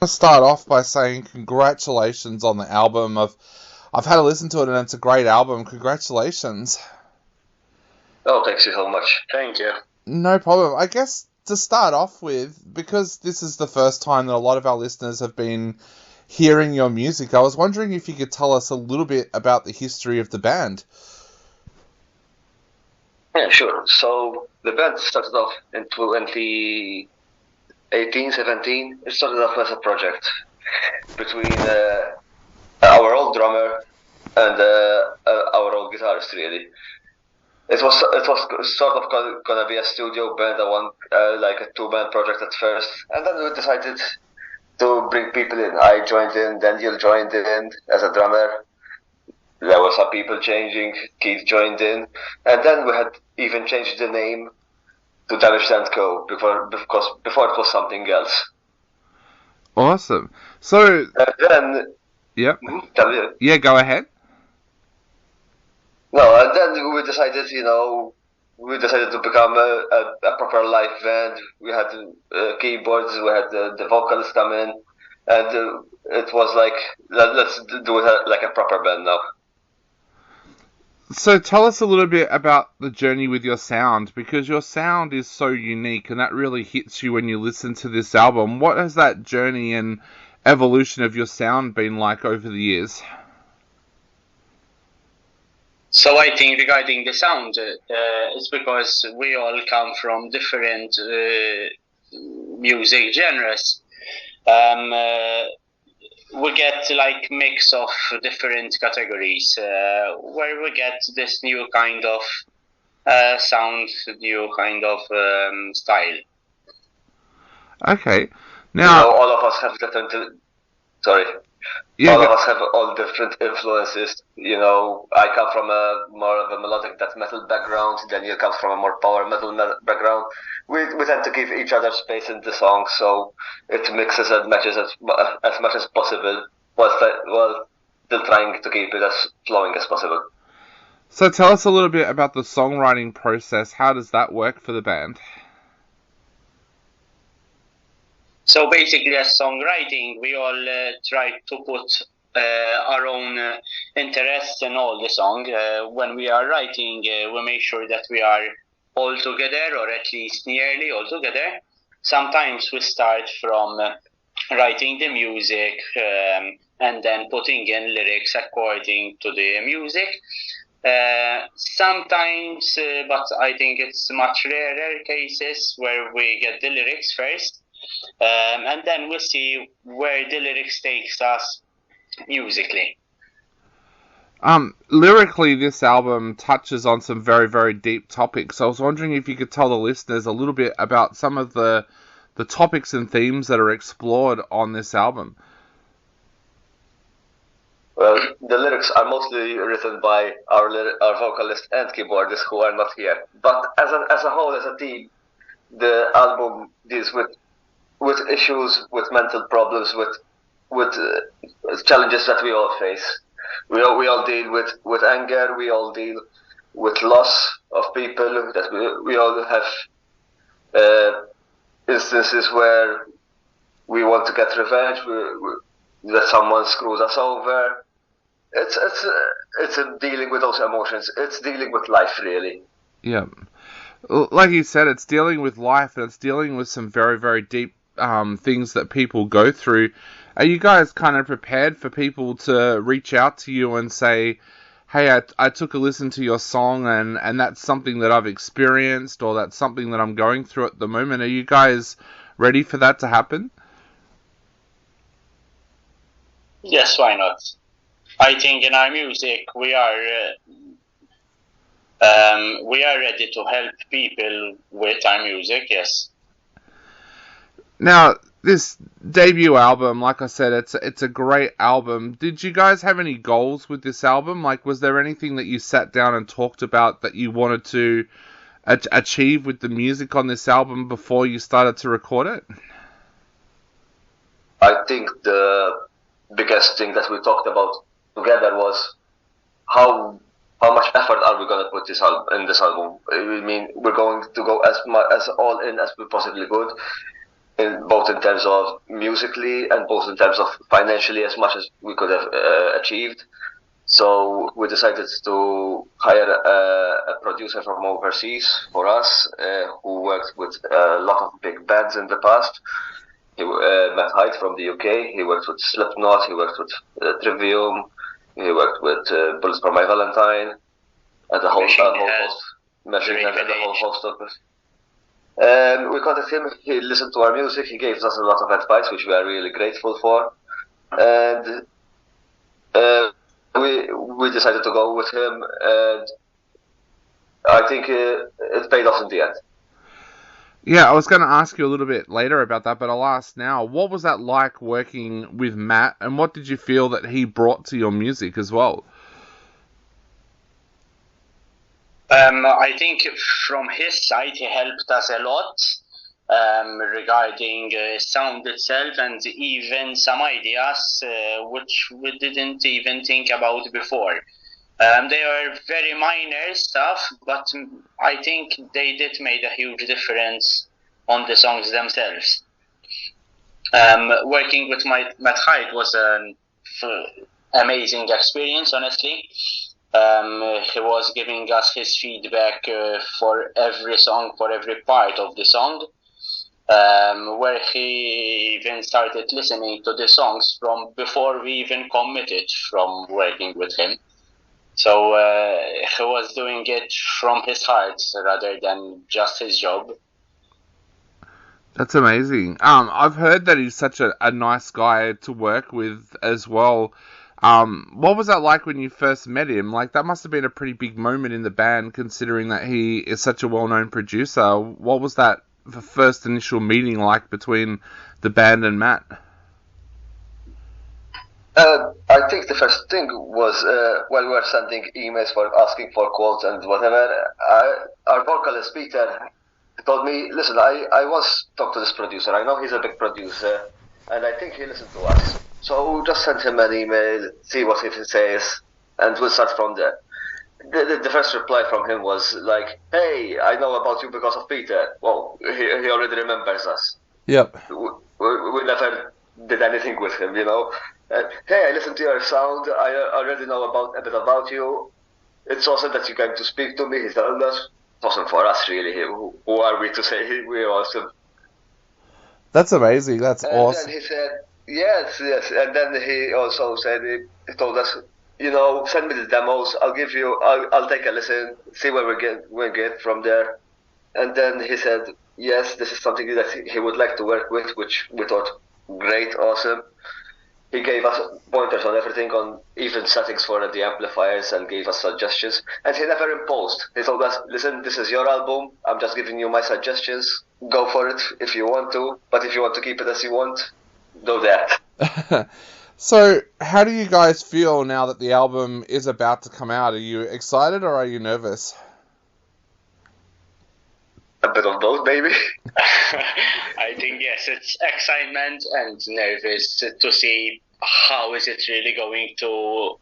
To start off by saying congratulations on the album. I've had a listen to it and it's a great album. Congratulations. Oh, thanks you so much. Thank you. No problem. I guess to start off with, because this is the first time that a lot of our listeners have been hearing your music, I was wondering if you could tell us a little bit about the history of the band. Yeah, sure. So the band started off in 2018, 17. It started off as a project between our old drummer and our old guitarist, really. It was sort of gonna be a studio band, like a two-band project at first, and then we decided to bring people in. I joined in, Daniel joined in as a drummer. There were some people changing. Keith joined in, and then we had even changed the name to Damage and Co. because before it was something else. Awesome. So, And then, yep. tell me. Yeah, go ahead. No, and then we decided to become a proper live band. We had keyboards, we had the vocals come in, and it was like let's do it like a proper band now. So tell us a little bit about the journey with your sound, because your sound is so unique and that really hits you when you listen to this album. What has that journey and evolution of your sound been like over the years? So I think regarding the sound, it's because we all come from different music genres. We get like mix of different categories where we get this new kind of sound, new kind of style. Okay. Now, all of us have different. Sorry. Yeah, all of us have all different influences. I come from more of a melodic death metal background. Daniel comes from a more power metal background. We tend to give each other space in the song, so it mixes and matches as much as possible, while still trying to keep it as flowing as possible. So tell us a little bit about the songwriting process. How does that work for the band? So basically, as songwriting, we all try to put our own interests in all the song. When we are writing, we make sure that we are all together, or at least nearly all together. Sometimes we start from writing the music and then putting in lyrics according to the music. Sometimes, but I think it's much rarer cases where we get the lyrics first. And then we'll see where the lyrics takes us musically. Lyrically, this album touches on some very, very deep topics. I was wondering if you could tell the listeners a little bit about some of the topics and themes that are explored on this album. Well, the lyrics are mostly written by our vocalist and keyboardist who are not here. But as a whole, as a team, the album deals with issues, with mental problems, with challenges that we all face. We all deal with anger. We all deal with loss of people. That we all have instances where we want to get revenge. That someone screws us over. It's dealing with those emotions. It's dealing with life, really. Yeah. Like you said, it's dealing with life, and it's dealing with some very, very deep things that people go through. Are you guys kind of prepared for people to reach out to you and say, hey, I took a listen to your song and that's something that I've experienced, or that's something that I'm going through at the moment? Are you guys ready for that to happen? Yes, why not? I think in our music we are ready to help people with our music, yes. Now, this debut album, like I said, it's a great album. Did you guys have any goals with this album? Like, was there anything that you sat down and talked about that you wanted to achieve with the music on this album before you started to record it? I think the biggest thing that we talked about together was how much effort are we going to put in this album. I mean, we're going to go as all in as we possibly could. both in terms of musically and both in terms of financially, as much as we could have achieved. So we decided to hire a producer from overseas for us, who worked with a lot of big bands in the past. He Matt Hyde from the UK. He worked with Slipknot. He worked with Trivium. He worked with Bullets for My Valentine, and the whole host, Machine Head, and the whole host of us. We contacted him. He listened to our music. He gave us a lot of advice, which we are really grateful for, and we decided to go with him, and I think it paid off in the end. Yeah, I was going to ask you a little bit later about that, but I'll ask now. What was that like working with Matt, and what did you feel that he brought to your music as well? I think from his side, he helped us a lot regarding sound itself, and even some ideas which we didn't even think about before. They are very minor stuff, but I think they did make a huge difference on the songs themselves. Working with Matt Hyde was an amazing experience, honestly. He was giving us his feedback for every song, for every part of the song, where he even started listening to the songs from before we even committed from working with him. So he was doing it from his heart rather than just his job. That's amazing. I've heard that he's such a nice guy to work with as well. What was that like when you first met him? Like, that must have been a pretty big moment in the band, considering that he is such a well-known producer. What was that first initial meeting like between the band and Matt? I think the first thing was while we were sending emails for asking for quotes and whatever, our vocalist Peter told me, listen, I once talked to this producer. I know he's a big producer, and I think he listened to us. So just send him an email, see what he says, and we'll start from there. The first reply from him was like, hey, I know about you because of Peter. Well, he already remembers us. Yep. We never did anything with him, you know. Hey, I listened to your sound. I already know a bit about you. It's awesome that you came to speak to me. He told us. It's awesome for us, really. Who are we to say we're awesome? That's amazing. That's awesome. And then he said, yes. And then he also said, he told us, you know, send me the demos. I'll take a listen, see where we get from there. And then he said, yes, this is something that he would like to work with, which we thought great, awesome. He gave us pointers on everything, on even settings for the amplifiers, and gave us suggestions. And he never imposed. He told us, listen, this is your album. I'm just giving you my suggestions. Go for it if you want to. But if you want to keep it as you want, do that. So, how do you guys feel now that the album is about to come out? Are you excited or are you nervous? A bit of both, maybe. I think, yes, it's excitement and nervous to see how is it really going to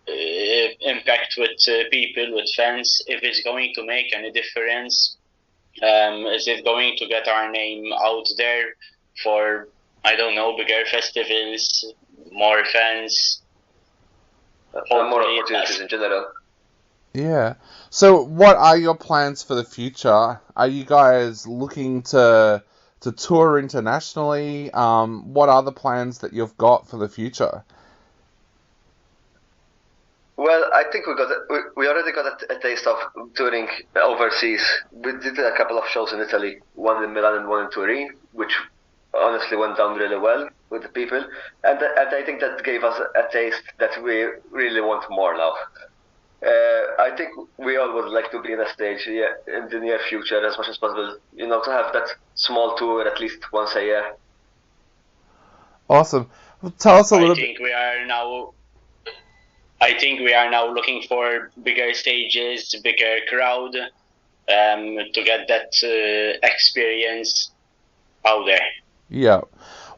impact with people, with fans, if it's going to make any difference. Is it going to get our name out there for, I don't know, bigger festivals, more fans? More opportunities in general. Yeah. So what are your plans for the future? Are you guys looking to tour internationally? What are the plans that you've got for the future? Well, I think we already got a taste of touring overseas. We did a couple of shows in Italy, one in Milan and one in Turin, which honestly went down really well with the people. And I think that gave us a taste that we really want more now. I think we all would like to be in a stage in the near future as much as possible, you know, to have that small tour at least once a year. Awesome. Well, tell us a little bit. I think we are now looking for bigger stages, bigger crowd, to get that experience out there. Yeah.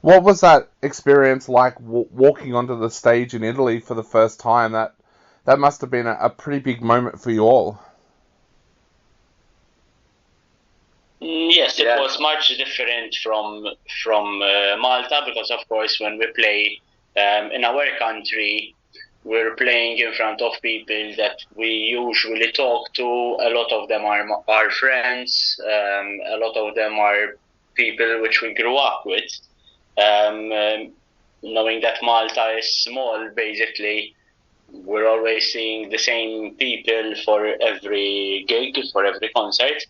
What was that experience like walking onto the stage in Italy for the first time? That must have been a pretty big moment for you all. Yes, it was much different from Malta, because of course when we play in our country, we're playing in front of people that we usually talk to. A lot of them are our friends. A lot of them are people which we grew up with. Knowing that Malta is small, basically, we're always seeing the same people for every gig, for every concert.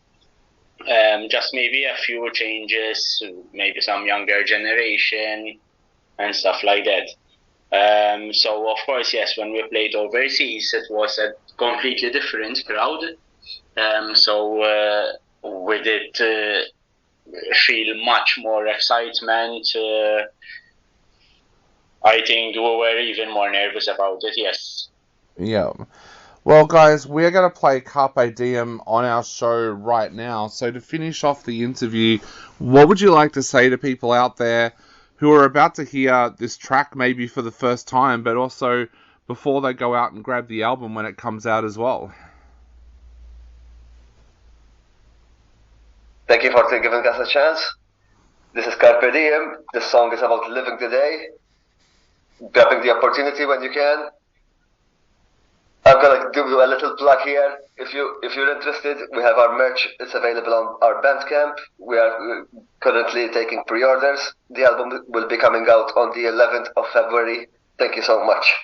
Just maybe a few changes, maybe some younger generation and stuff like that. So of course, yes, when we played overseas, it was a completely different crowd. So we did feel much more excitement. I think we were even more nervous about it, yes. Yeah. Well, guys, we're going to play Carpe Diem on our show right now. So to finish off the interview, what would you like to say to people out there who are about to hear this track maybe for the first time, but also before they go out and grab the album when it comes out as well? Thank you for giving us a chance. This is Carpe Diem. This song is about living the day, grabbing the opportunity when you can. I'm gonna give you a little plug here. If you're interested, we have our merch. It's available on our Bandcamp. We are currently taking pre-orders. The album will be coming out on the 11th of February. Thank you so much.